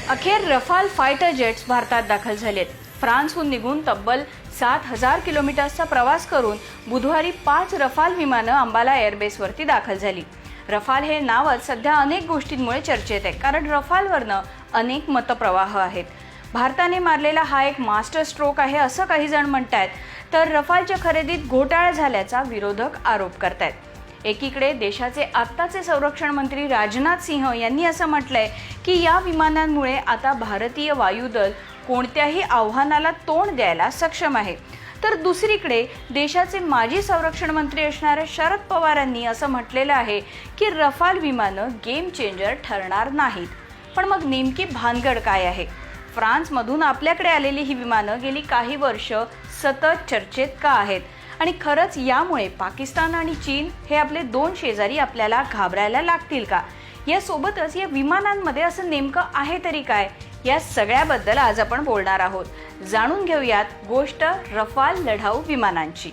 अखेर Rafale fighter जेट्स भारतात दाखल झालेत। फ्रान्सहून निघून तब्बल 7,000 किलोमीटर्सचा प्रवास करून बुधवारी 5 रफाल विमानं अंबाला एअरबेसवरती दाखल झाली। रफाल हे नावच सध्या अनेक गोष्टींमुळे चर्चेत आहे, कारण रफालवरनं अनेक मतप्रवाह आहेत। भारताने मारलेला हा एक मास्टर स्ट्रोक आहे असं काही जण म्हणतायत, तर रफालच्या खरेदीत घोटाळा झाल्याचा विरोधक आरोप करतायत। एकीकडे देशाचे आत्ताचे संरक्षण मंत्री राजनाथ सिंह यांनी असं म्हटलंय की या विमानांमुळे आता भारतीय वायुदल कोणत्याही आव्हानाला तोंड द्यायला सक्षम आहे, तर दुसरीकडे देशाचे माजी संरक्षण मंत्री असणाऱ्या शरद पवारांनी असं म्हटलेलं आहे की रफाल विमानं गेम चेंजर ठरणार नाहीत। पण मग नेमकी भानगड काय आहे? फ्रान्समधून आपल्याकडे आलेली ही विमानं गेली काही वर्ष सतत चर्चेत का आहेत, आणि खरंच यामुळे पाकिस्तान आणि चीन हे आपले दोन शेजारी आपल्याला घाबरायला लागतील का? यासोबतच या विमानांमध्ये असं नेमकं आहे तरी काय, या सगळ्याबद्दल आज आपण बोलणार आहोत। जाणून घेऊयात गोष्ट रफाल लढाऊ विमानांची।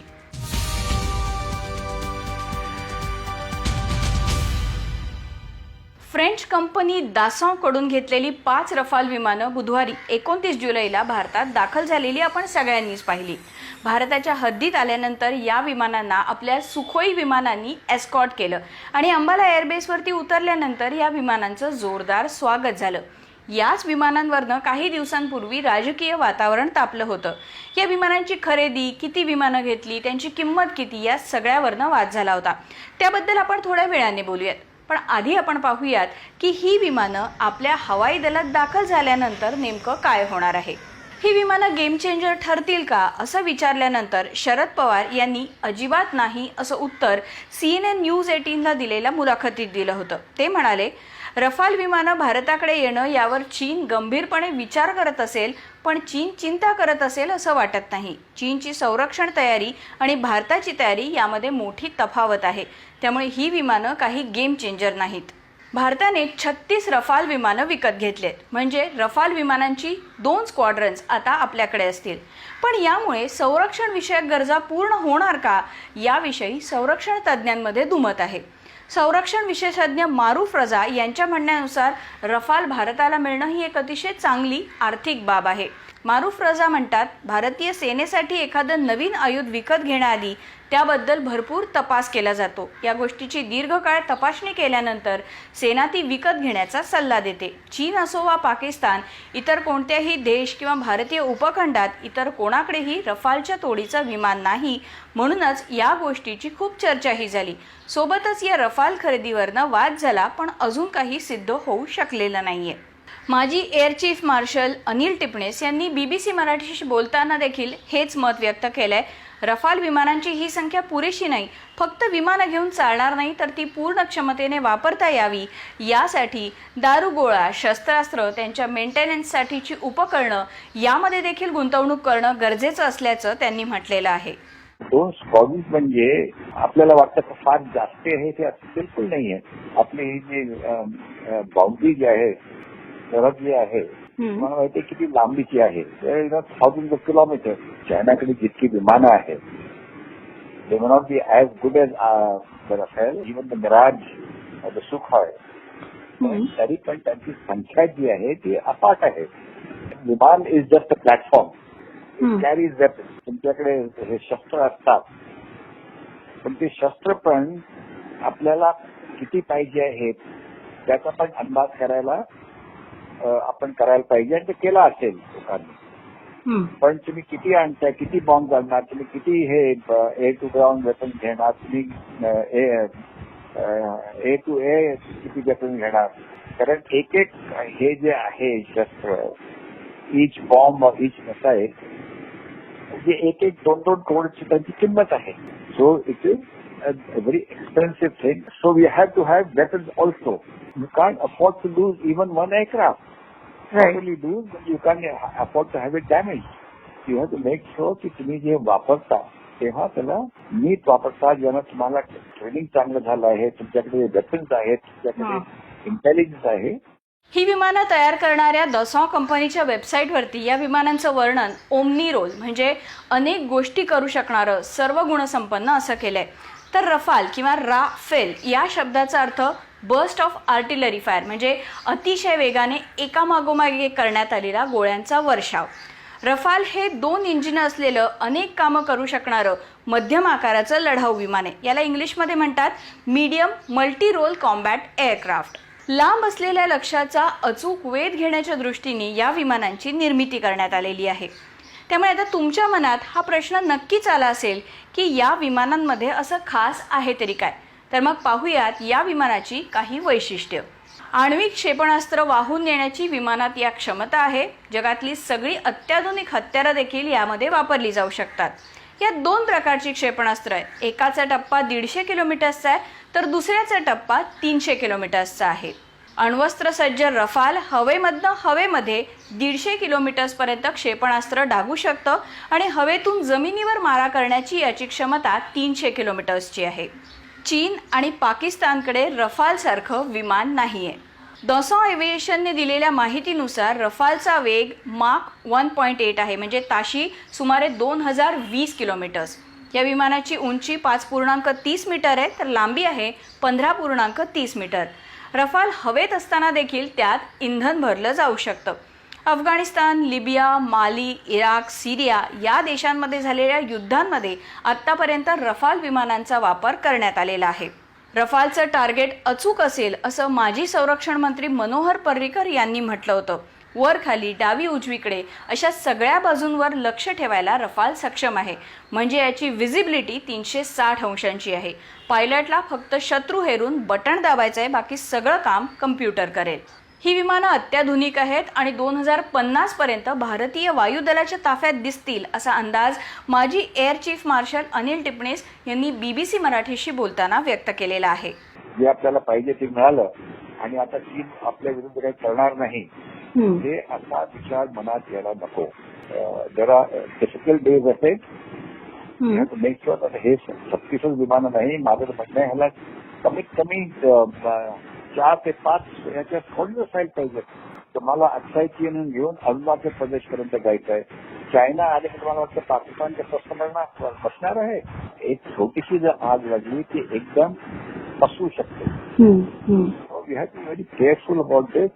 फ्रेंच कंपनी दासॉ कडून घेतलेली 5 रफाल विमानं बुधवारी 29 जुलैला भारतात दाखल झालेली आपण सगळ्यांनीच पाहिली। भारताच्या हद्दीत आल्यानंतर या विमानांना आपल्या सुखोई विमानांनी एस्कॉर्ट केलं आणि अंबाला एअरबेसवरती उतरल्यानंतर या विमानांचं जोरदार स्वागत झालं। याच विमानांवरनं काही दिवसांपूर्वी राजकीय वातावरण तापलं होतं। या विमानांची खरेदी, किती विमानं घेतली, त्यांची किंमत किती, या सगळ्यावरनं वाद झाला होता। त्याबद्दल आपण थोड्या वेळाने बोलूयात, पण आधी आपण पाहूयात की ही विमानं आपल्या हवाई दलात दाखल झाल्यानंतर नेमकं काय होणार आहे। ही विमानं गेम चेंजर ठरतील का असं विचारल्यानंतर शरद पवार यांनी अजिबात नाही असं उत्तर CNN न्यूज 18ला दिलेल्या मुलाखतीत दिलं होतं। ते म्हणाले, रफाल विमानं भारताकडे येणं यावर चीन गंभीरपणे विचार करत असेल, पण चीन चिंता करत असेल असं वाटत नाही। चीनची संरक्षण तयारी आणि भारताची तयारी यामध्ये मोठी तफावत आहे, त्यामुळे ही विमानं काही गेम चेंजर नाहीत। भारताने 36 रफाल विमानं विकत घेतलेत, म्हणजे रफाल विमानांची 2 स्क्वॉड्रन्स आता आपल्याकडे असतील। पण यामुळे संरक्षण विषयक गरजा पूर्ण होणार का, याविषयी संरक्षण तज्ज्ञांमध्ये दुमत आहे। संरक्षण विशेषज्ञ मारूफ रजा यांच्या म्हणण्यानुसार रफाल भारताला मिळणं ही एक अतिशय चांगली आर्थिक बाब आहे। मारूफ रजा म्हणतात, भारतीय सेनेसाठी एखादं नवीन आयुध विकत घेण्याआधी त्याबद्दल भरपूर तपास केला जातो। या गोष्टीची दीर्घकाळ तपासणी केल्यानंतर सेना ती विकत घेण्याचा सल्ला देते। चीन असो वा पाकिस्तान, इतर कोणत्याही देश किंवा भारतीय उपखंडात इतर कोणाकडेही रफालच्या तोडीचं विमान नाही, म्हणूनच या गोष्टीची खूप चर्चाही झाली। सोबतच या रफाल खरेदीवरनं वाद झाला, पण अजून काही सिद्ध होऊ शकलेलं नाहीये। माजी एअर चीफ मार्शल अनिल टिपणेस यांनी BBC मराठीशी बोलताना देखील हेच मत व्यक्त केलंय। रफाल विमानांची ही संख्या पुरेशी नाही, फक्त विमानं घेऊन चालणार नाही, तर ती पूर्ण क्षमतेने वापरता यावी यासाठी दारुगोळा, शस्त्रास्त्र, त्यांच्या मेंटेनन्ससाठीची उपकरणं यामध्ये देखील गुंतवणूक करणं गरजेचं असल्याचं त्यांनी म्हटलेलं आहे। 2 स्क्वॉड्रन्स म्हणजे आपल्याला वाटतं की फार जास्त आहे, ते बिलकुल नाही आहे। आपली ही जी बाउंड्री जी आहे, सरहद जी आहे, मला माहिती आहे किती लांबीची आहे, थाउजंड ऑफ किलोमीटर। चायनाकडे जितकी विमानं आहेत, they may not be as good as the Rafale, even the Mirage, the Sukhoi, तरी पण त्यांची संख्या जी आहे ती अफाट आहे। विमान is just a platform, carries weapons. तुमच्याकडे हे शस्त्र असतात, पण ते शस्त्र पण आपल्याला किती पाहिजे आहेत त्याचा पण अंदाज करायला आपण करायला पाहिजे, आणि ते केला असेल लोकांनी। पण तुम्ही किती आणताय, किती बॉम्ब घालणार, तुम्ही किती हे एअर टू ग्राउंड वेपन घेणार, तुम्ही ए टू ए किती वेपन घेणार, कारण एक एक हे जे आहे शस्त्र, इच बॉम्ब और इच मिसाईल, जे एक एक 2-2 करोडची त्यांची किंमत आहे। So it is a very expensive thing. So we have to have weapons also. You can't afford to lose even one aircraft. Right. Not only lose, but you can't afford to have it damaged. You have to make sure की तुम्ही जे वापरता तेव्हा त्याला नीट वापरता, ज्यानं तुम्हाला training चांगलं झालं आहे, तुमच्याकडे वेपन्स आहेत, तुमच्याकडे इंटेलिजन्स आहे। ही विमानं तयार करणाऱ्या दसॉ कंपनीच्या वेबसाईटवरती या विमानांचं वर्णन ओमनी रोल, म्हणजे अनेक गोष्टी करू शकणारं, सर्व गुणसंपन्न असं केलंय। तर रफाल किंवा राफेल या शब्दाचा अर्थ बर्स्ट ऑफ आर्टिलरी फायर म्हणजे अतिशय वेगाने एकामागोमाग एक करण्यात आलेला गोळ्यांचा वर्षाव. रफाल हे 2 इंजिन असलेलं अनेक कामं करू शकणारं मध्यम आकाराचं लढाऊ विमान आहे. याला इंग्लिशमध्ये म्हणतात medium multi role combat aircraft. लांब असलेल्या लक्ष्याचा अचूक वेध घेण्याच्या दृष्टीने या विमानांची निर्मिती करण्यात आलेली आहे. त्यामुळे आता तुमच्या मनात हा प्रश्न नक्कीच आला असेल की या विमानांमध्ये असं खास आहे तरी काय. तर मग पाहूयात या विमानाची काही वैशिष्ट्य. आण्विक क्षेपणास्त्र वाहून नेण्याची विमानात या क्षमता आहे. जगातली सगळी अत्याधुनिक हत्यारं देखील यामध्ये वापरली जाऊ शकतात. यात 2 प्रकारची क्षेपणास्त्र आहेत. एकाचा टप्पा 150 किलोमीटर्सचा आहे तर दुसऱ्याचा टप्पा 300 किलोमीटर्सचा आहे. अण्वस्त्र सज्ज रफाल हवेमध्ये 150 किलोमीटर्सपर्यंत क्षेपणास्त्र डागू शकतं आणि हवेतून जमिनीवर मारा करण्याची याची क्षमता 300 किलोमीटर्सची आहे. चीन आणि पाकिस्तानकडे रफालसारखं विमान नाहीये. दसॉ एव्हिएशनने दिलेल्या माहितीनुसार रफालचा वेग माक 1.8 आहे म्हणजे ताशी सुमारे 2020 किलोमीटर्स. या विमानाची उंची 5.30 मीटर आहे तर लांबी आहे 15.30 मीटर. रफाल हवेत असताना देखील त्यात इंधन भरलं जाऊ शकतं. अफगाणिस्तान, लिबिया, माली, इराक, सिरिया या देशांमध्ये झालेल्या युद्धांमध्ये आत्तापर्यंत रफाल विमानांचा वापर करण्यात आलेला आहे. रफालचं टार्गेट अचूक असेल असं माजी संरक्षण मंत्री मनोहर पर्रिकर यांनी म्हटलं होतं. वर खाली डावी उजवीकडे अशा सगळ्या बाजूंवर लक्ष ठेवायला रफाल सक्षम आहे. म्हणजे याची व्हिजिबिलिटी 360 अंशांची आहे. पायलटला फक्त शत्रू हेरून बटण दाबायचं आहे, बाकी सगळं काम कम्प्युटर करेल. ही विमानं अत्याधुनिक आहेत आणि 2050 पर्यंत भारतीय वायुदलाच्या ताफ्यात दिसतील असा अंदाज माजी air chief marshal Anil Tipnis यांनी BBC मराठीशी बोलताना व्यक्त केलेला आहे. जे आपल्याला पाहिजे ते मिळालं आणि आता चीन आपल्या विरुद्ध काही करणार नाही हे असा विचार मनात यायला नको. जरा डिफिकल्ट डेज असेल मेक शुअर हे 36 विमानं नाही. माझं म्हणणं आहे ह्याला कमीत कमी 4 ते 5 याच्या थोडी साईड पाहिजे. तुम्हाला अक्षय चीन घेऊन अरुणाचल प्रदेशपर्यंत जायचं आहे. चायना आले की तुम्हाला वाटतं पाकिस्तानच्या कस्टमरना बसणार आहे. एक छोटीशी जर आग लागली ती एकदम पसरू शकते. We have to be very careful about this.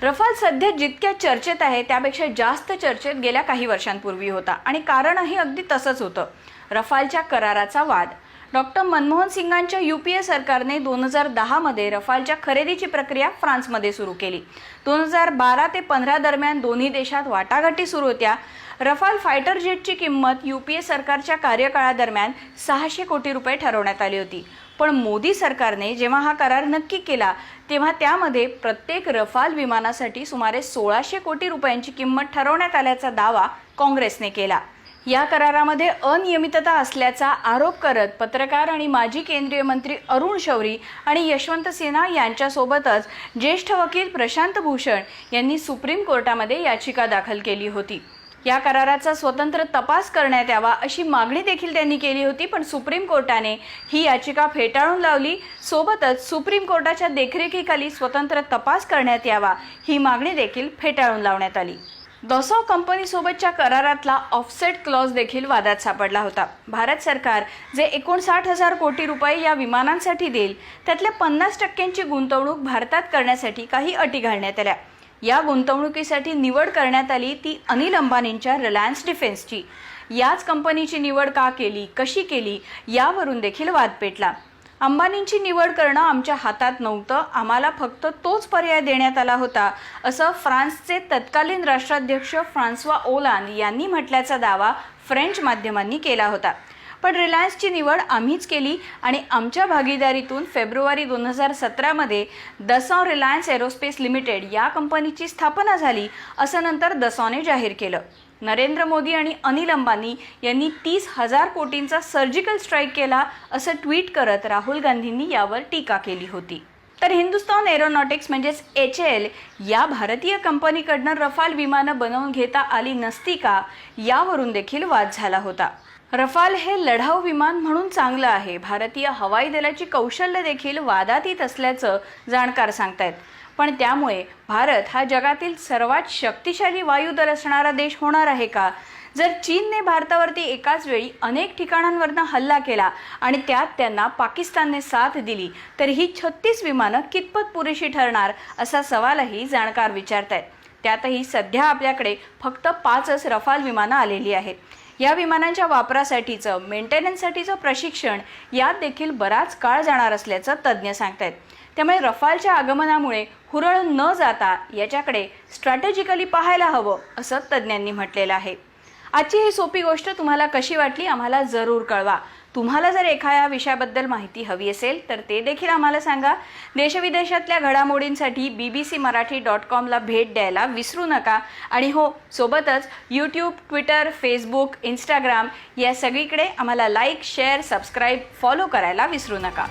Rafale सध्या जितक्या चर्चेत आहे त्यापेक्षा जास्त चर्चेत गेल्या काही वर्षांपूर्वी होता आणि कारणही अगदी तसंच होतं. रफालच्या कराराचा वाद. डॉक्टर मनमोहन सिंगांच्या UPA सरकारने 2010 मध्ये रफालच्या खरेदीची प्रक्रिया फ्रान्समध्ये सुरू केली. 2012 ते 15 दरम्यान दोन्ही देशात वाटाघाटी सुरू होत्या. रफाल फायटर जेटची किंमत UPA सरकारच्या कार्यकाळादरम्यान 600 कोटी रुपये ठरवण्यात आली होती. पण मोदी सरकारने जेव्हा हा करार नक्की केला तेव्हा त्यामध्ये प्रत्येक रफाल विमानासाठी सुमारे 1600 कोटी रुपयांची किंमत ठरवण्यात आल्याचा दावा काँग्रेसने केला. या करारामध्ये अनियमितता असल्याचा आरोप करत पत्रकार आणि माजी केंद्रीय मंत्री अरुण शौरी आणि यशवंत सिन्हा यांच्यासोबतच ज्येष्ठ वकील प्रशांत भूषण यांनी सुप्रीम कोर्टामध्ये याचिका दाखल केली होती. या कराराचा स्वतंत्र तपास करण्यात यावा अशी मागणी देखील त्यांनी केली होती. पण सुप्रीम कोर्टाने ही याचिका फेटाळून लावली. सोबतच सुप्रीम कोर्टाच्या देखरेखीखाली स्वतंत्र तपास करण्यात यावा ही मागणी देखील फेटाळून लावण्यात आली. दसॉ कंपनीसोबतच्या करारातला ऑफसेट क्लॉज देखील वादात सापडला होता. भारत सरकार जे 59,000 कोटी रुपये या विमानांसाठी देईल त्यातल्या 50% गुंतवणूक भारतात करण्यासाठी काही अटी घालण्यात आल्या. या गुंतवणुकीसाठी निवड करण्यात आली ती अनिल अंबानींच्या रिलायन्स डिफेन्सची. याच कंपनीची निवड का केली, कशी केली यावरून देखील वाद पेटला. अंबानींची निवड करणं आमच्या हातात नव्हतं, आम्हाला फक्त तोच पर्याय देण्यात आला होता असं फ्रान्सचे तत्कालीन राष्ट्राध्यक्ष फ्रान्सवा ओलांद यांनी म्हटल्याचा दावा फ्रेंच माध्यमांनी केला होता. पण रिलायन्सची निवड आम्हीच केली आणि आमच्या भागीदारीतून फेब्रुवारी 2017 मध्ये दसॉ रिलायन्स एरोस्पेस लिमिटेड या कंपनीची स्थापना झाली असं नंतर दसॉने जाहीर केलं. नरेंद्र मोदी आणि अनिल अंबानी यांनी 30,000 कोटींचा सर्जिकल स्ट्राईक केला असं ट्विट करत राहुल गांधींनी यावर टीका केली होती. तर हिंदुस्तान एरोनॉटिक्स म्हणजेच HAL या भारतीय कंपनीकडनं रफाल विमानं बनवून घेता आली नसती का यावरून देखील वाद झाला होता. रफाल हे लढाऊ विमान म्हणून चांगलं आहे. भारतीय हवाई दलाची कौशल्य देखील वादातीत असल्याचं जाणकार सांगतायत. पण त्यामुळे भारत हा जगातील सर्वात शक्तिशाली वायुदल असणारा देश होणार आहे का? जर चीनने भारतावरती एकाच वेळी अनेक ठिकाणांवरनं हल्ला केला आणि त्यात त्यांना पाकिस्तानने साथ दिली तर ही 36 विमानं कितपत पुरेशी ठरणार असा सवालही जाणकार विचारतायत. त्यातही सध्या आपल्याकडे फक्त 5च रफाल विमानं आलेली आहेत. या विमानांच्या वापरासाठीचं मेंटेनन्ससाठीचं प्रशिक्षण यात देखील बराच काळ जाणार असल्याचं तज्ज्ञ सांगतायत. त्यामुळे रफालच्या आगमनामुळे हुरळून न जाता याच्याकडे स्ट्रॅटेजिकली पाहायला हवं असं तज्ज्ञांनी म्हटलेलं आहे. आजची ही सोपी गोष्ट तुम्हाला कशी वाटली आम्हाला जरूर कळवा. तुम्हाला जर एखाद्या विषयाबद्दल माहिती हवी असेल तर ते देखील आम्हाला सांगा. देशविदेशातल्या घडामोडींसाठी bbcmarathi.com ला भेट द्यायला विसरू नका. आणि हो, सोबतच यूट्यूब, ट्विटर, फेसबुक, इंस्टाग्राम या सगळीकडे आम्हाला लाईक, शेअर, सबस्क्राईब, फॉलो करायला विसरू नका.